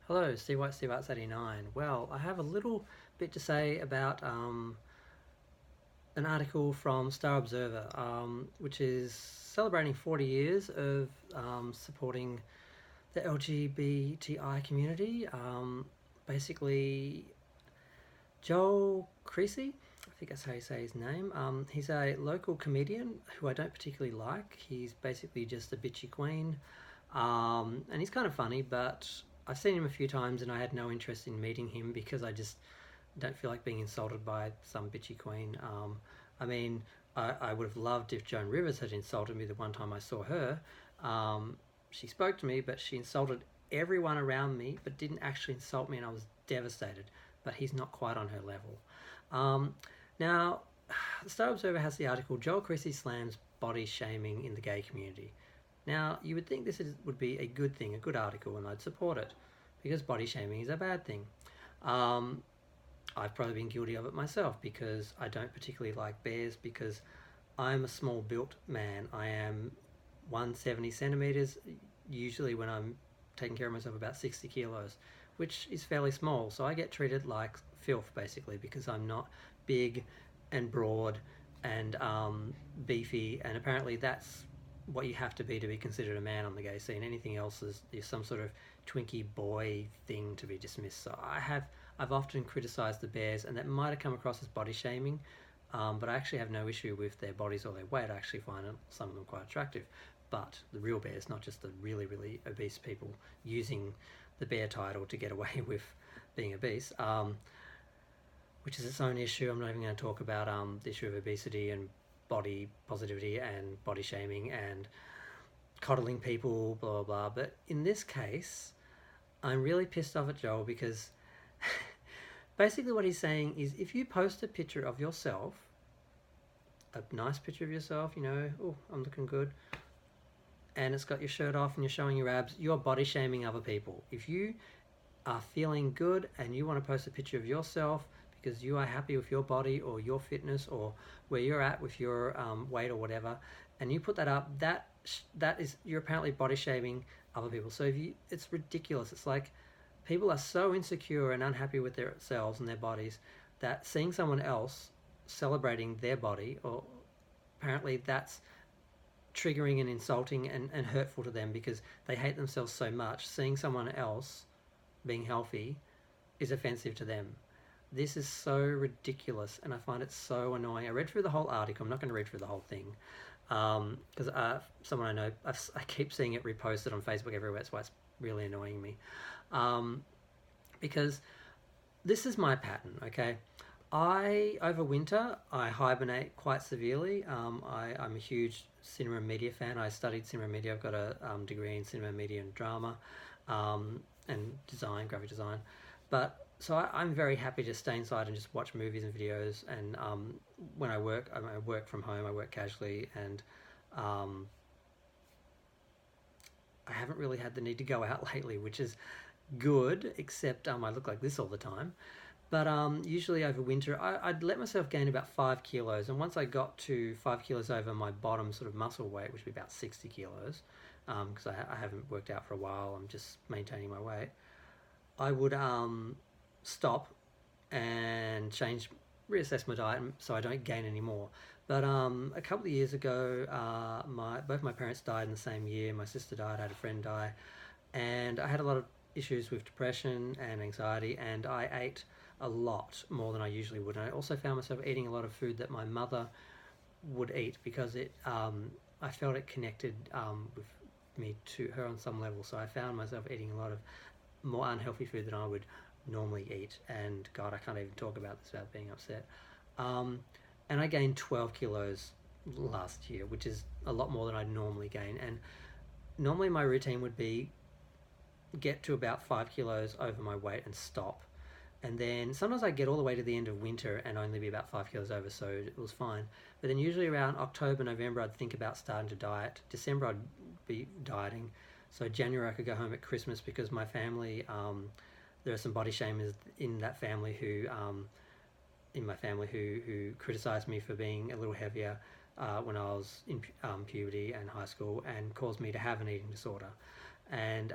Hello, Steve White, Steve Arts 89. Well, I have a little bit to say about an article from Star Observer, which is celebrating 40 years of supporting the LGBTI community. Basically, Joel Creasey, I think that's how you say his name. He's a local comedian who I don't particularly like. He's basically just a bitchy queen. And he's kind of funny, but I've seen him a few times and I had no interest in meeting him because I just don't feel like being insulted by some bitchy queen. I mean, I would have loved if Joan Rivers had insulted me the one time I saw her. She spoke to me, but she insulted everyone around me, but didn't actually insult me, and I was devastated. But he's not quite on her level. Now, the Star Observer has the article Joel Creasey slams body shaming in the gay community. Now, you would think would be a good thing, a good article, and I'd support it because body shaming is a bad thing. I've probably been guilty of it myself because I don't particularly like bears because I'm a small built man. I am 170 centimeters, usually when I'm taking care of myself about 60 kilos, which is fairly small. So I get treated like filth basically because I'm not big and broad and beefy, and apparently that's what you have to be considered a man on the gay scene. Anything else is some sort of twinkie boy thing to be dismissed. So I've often criticised the bears, and that might have come across as body shaming, but I actually have no issue with their bodies or their weight. I actually find some of them quite attractive. But the real bears, not just the really, really obese people using the bear title to get away with being obese, which is its own issue. I'm not even going to talk about the issue of obesity and body positivity and body shaming and coddling people, blah, blah, blah. But in this case, I'm really pissed off at Joel because basically what he's saying is if you post a picture of yourself, a nice picture of yourself, oh, I'm looking good, and it's got your shirt off and you're showing your abs, you're body shaming other people. If you are feeling good and you want to post a picture of yourself because you are happy with your body or your fitness or where you're at with your weight or whatever, and you put that up, that is, you're apparently body shaming other people. So it's ridiculous. It's like people are so insecure and unhappy with themselves and their bodies that seeing someone else celebrating their body, or apparently that's triggering and insulting and hurtful to them because they hate themselves so much. Seeing someone else being healthy is offensive to them. This is so ridiculous, and I find it so annoying. I read through the whole article. I'm not going to read through the whole thing because someone I know, I keep seeing it reposted on Facebook everywhere. That's why it's really annoying me, because this is my pattern, okay? Over winter, I hibernate quite severely. I'm a huge cinema and media fan. I studied cinema and media. I've got a degree in cinema, media and drama, and design, graphic design. But so I'm very happy to stay inside and just watch movies and videos. And when I work from home. I work casually, and I haven't really had the need to go out lately, which is good, except I look like this all the time. But usually over winter, I'd let myself gain about 5 kilos. And once I got to 5 kilos over my bottom sort of muscle weight, which would be about 60 kilos, because I haven't worked out for a while, I'm just maintaining my weight, I would stop and reassess my diet so I don't gain any more. But a couple of years ago, both my parents died in the same year. My sister died, I had a friend die, and I had a lot of issues with depression and anxiety, and I ate a lot more than I usually would. And I also found myself eating a lot of food that my mother would eat because I felt it connected with me to her on some level. So I found myself eating a lot of more unhealthy food than I would normally eat. And God, I can't even talk about this without being upset. And I gained 12 kilos last year, which is a lot more than I'd normally gain. And normally my routine would be get to about 5 kilos over my weight and stop. And then sometimes I get all the way to the end of winter and only be about 5 kilos over, so it was fine. But then usually around October, November, I'd think about starting to diet. December, I'd be dieting. So January, I could go home at Christmas because my family, there are some body shamers in that family in my family who criticised me for being a little heavier when I was in puberty and high school, and caused me to have an eating disorder. and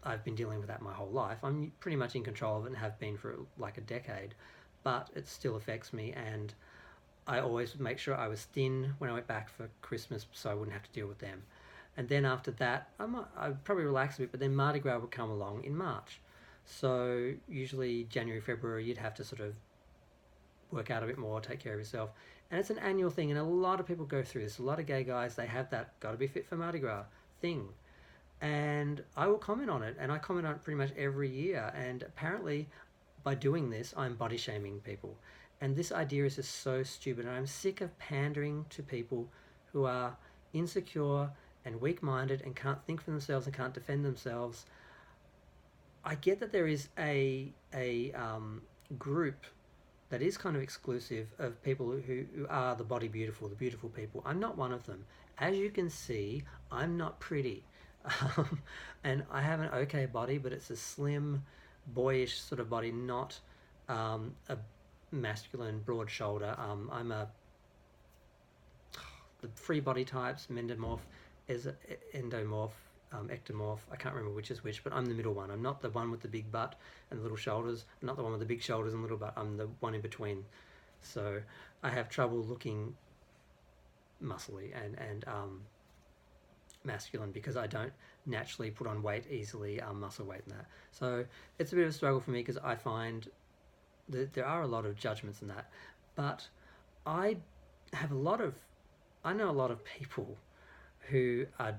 I've been dealing with that my whole life. I'm pretty much in control of it and have been for like a decade, but it still affects me, and I always make sure I was thin when I went back for Christmas so I wouldn't have to deal with them. And then after that, I'd probably relax a bit, but then Mardi Gras would come along in March. So usually January, February, you'd have to sort of work out a bit more, take care of yourself. And it's an annual thing, and a lot of people go through this. A lot of gay guys, they have that got to be fit for Mardi Gras thing. And I will comment on it, and I comment on it pretty much every year. And apparently, by doing this, I'm body shaming people. And this idea is just so stupid, and I'm sick of pandering to people who are insecure and weak-minded and can't think for themselves and can't defend themselves. I get that there is a group that is kind of exclusive of people who are the body beautiful, the beautiful people. I'm not one of them. As you can see, I'm not pretty. And I have an okay body, but it's a slim, boyish sort of body, not a masculine, broad shoulder. I'm the free body types, mendomorph, endomorph, ectomorph. I can't remember which is which, but I'm the middle one. I'm not the one with the big butt and the little shoulders. I'm not the one with the big shoulders and little butt. I'm the one in between. So I have trouble looking muscly and masculine because I don't naturally put on weight easily, muscle weight and that. So it's a bit of a struggle for me because I find that there are a lot of judgments in that. But I know a lot of people who are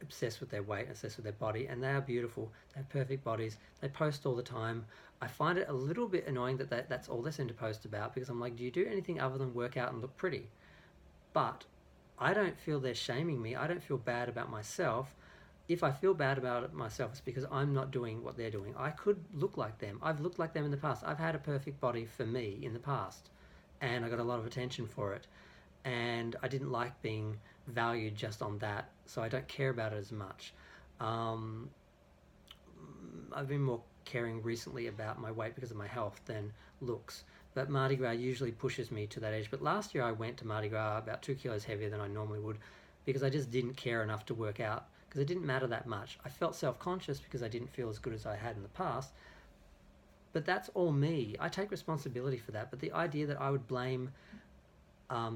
obsessed with their weight, obsessed with their body, and they are beautiful. They have perfect bodies. They post all the time. I find it a little bit annoying that that's all they seem to post about, because I'm like, do you do anything other than work out and look pretty? But I don't feel they're shaming me. I don't feel bad about myself. If I feel bad about it myself, it's because I'm not doing what they're doing. I could look like them. I've looked like them in the past. I've had a perfect body for me in the past, and I got a lot of attention for it. And I didn't like being valued just on that, so I don't care about it as much. I've been more caring recently about my weight because of my health than looks. But Mardi Gras usually pushes me to that age. But last year I went to Mardi Gras about 2 kilos heavier than I normally would, because I just didn't care enough to work out, because it didn't matter that much. I felt self-conscious because I didn't feel as good as I had in the past. But that's all me. I take responsibility for that. But the idea that I would blame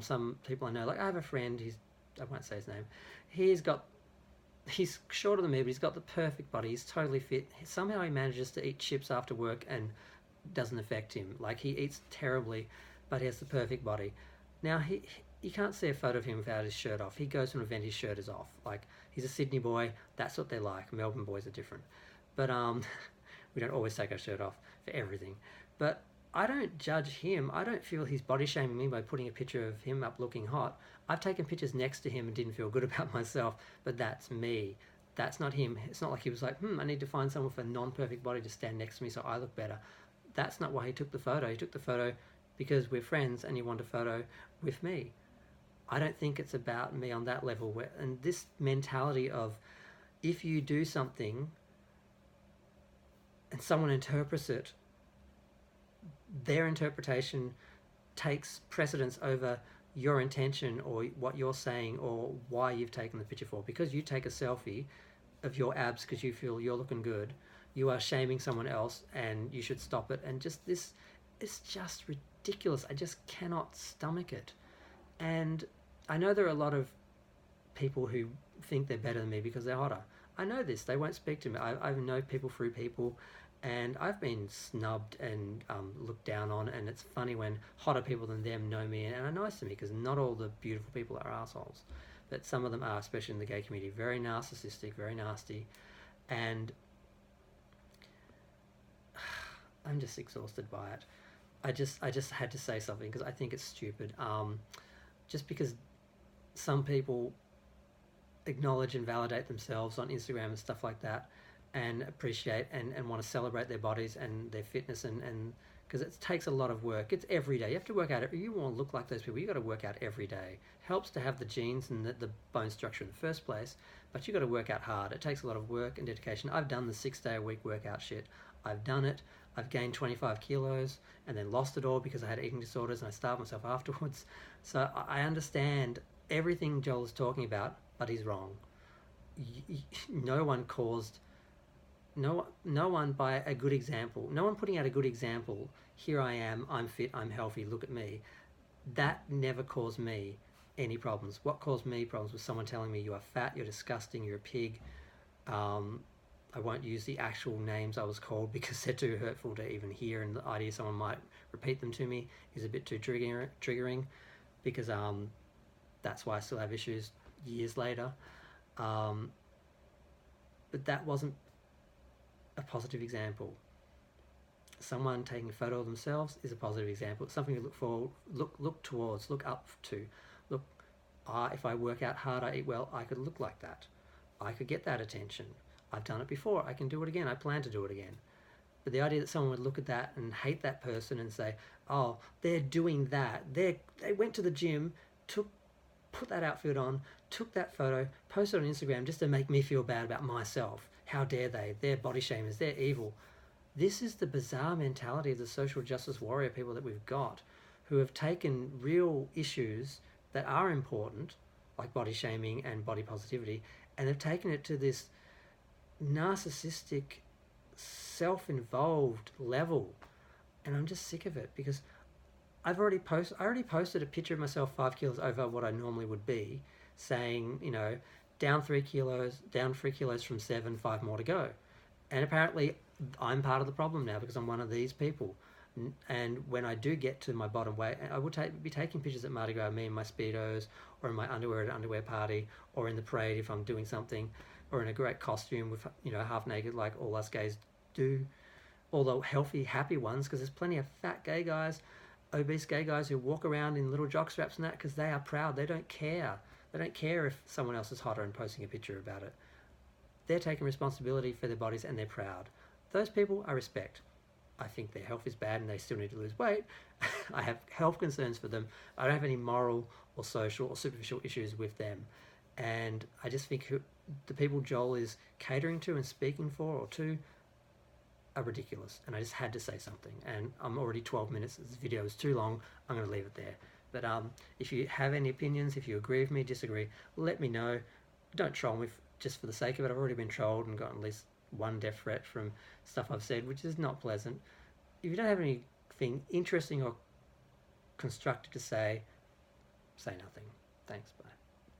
some people I know, like I have a friend, I won't say his name, he's shorter than me, but he's got the perfect body, he's totally fit. Somehow he manages to eat chips after work and doesn't affect him. Like, he eats terribly, but he has the perfect body. Now, you can't see a photo of him without his shirt off. He goes to an event, his shirt is off. Like, he's a Sydney boy, that's what they're like. Melbourne boys are different. But we don't always take our shirt off for everything. But I don't judge him. I don't feel he's body shaming me by putting a picture of him up looking hot. I've taken pictures next to him and didn't feel good about myself, but that's me. That's not him. It's not like he was like, I need to find someone with a non-perfect body to stand next to me so I look better. That's not why he took the photo. He took the photo because we're friends and he wanted a photo with me. I don't think it's about me on that level. And this mentality of, if you do something and someone interprets it, their interpretation takes precedence over your intention or what you're saying or why you've taken the picture for. Because you take a selfie of your abs because you feel you're looking good, you are shaming someone else, and you should stop it. And just this, it's just ridiculous. I just cannot stomach it. And I know there are a lot of people who think they're better than me because they're hotter. I know this. They won't speak to me. I know people through people, and I've been snubbed and looked down on, and it's funny when hotter people than them know me and are nice to me, because not all the beautiful people are assholes, but some of them are, especially in the gay community, very narcissistic, very nasty, and I'm just exhausted by it. I just had to say something because I think it's stupid. Just because some people acknowledge and validate themselves on Instagram and stuff like that, and appreciate and want to celebrate their bodies and their fitness, and because it takes a lot of work. It's every day. You have to work out. You want to look like those people, you got to work out every day. Helps to have the genes and the bone structure in the first place, but you got to work out hard. It takes a lot of work and dedication. I've done the 6-day-a-week workout shit. I've done it. I've gained 25 kilos and then lost it all because I had eating disorders and I starved myself afterwards. So I understand everything Joel is talking about, but he's wrong. no one caused, no one by a good example, no one putting out a good example. Here I am, I'm fit, I'm healthy, look at me. That never caused me any problems. What caused me problems was someone telling me you are fat, you're disgusting, you're a pig. um, I won't use the actual names I was called because they're too hurtful to even hear, and the idea someone might repeat them to me is a bit too triggering because that's why I still have issues years later. Um, but that wasn't a positive example. Someone taking a photo of themselves is a positive example. It's something to look for, look towards, look up to. Look, if I work out hard, I eat well, I could look like that. I could get that attention. I've done it before. I can do it again. I plan to do it again. But the idea that someone would look at that and hate that person and say, "Oh, they're doing that. They went to the gym, put that outfit on, took that photo, posted on Instagram just to make me feel bad about myself. How dare they? They're body shamers. They're evil." This is the bizarre mentality of the social justice warrior people that we've got, who have taken real issues that are important, like body shaming and body positivity, and they've taken it to this narcissistic, self-involved level. And I'm just sick of it because I already posted a picture of myself 5 kilos over what I normally would be, saying, down 3 kilos, down 3 kilos from 7, 5 more to go. And apparently I'm part of the problem now because I'm one of these people. And when I do get to my bottom weight, I will be taking pictures at Mardi Gras, me in my Speedos, or in my underwear at an underwear party, or in the parade if I'm doing something, or in a great costume with, half naked like all us gays do. All the healthy, happy ones, because there's plenty of fat gay guys, obese gay guys who walk around in little jock straps and that because they are proud. They don't care. They don't care if someone else is hotter and posting a picture about it. They're taking responsibility for their bodies and they're proud. Those people I respect. I think their health is bad and they still need to lose weight. I have health concerns for them. I don't have any moral or social or superficial issues with them. And I just think the people Joel is catering to and speaking for or to are ridiculous. And I just had to say something. And I'm already 12 minutes. This video is too long. I'm going to leave it there. But if you have any opinions, if you agree with me, disagree, let me know. Don't troll me just for the sake of it. I've already been trolled and gotten at least one death threat from stuff I've said, which is not pleasant. If you don't have anything interesting or constructive to say nothing. Thanks. Bye.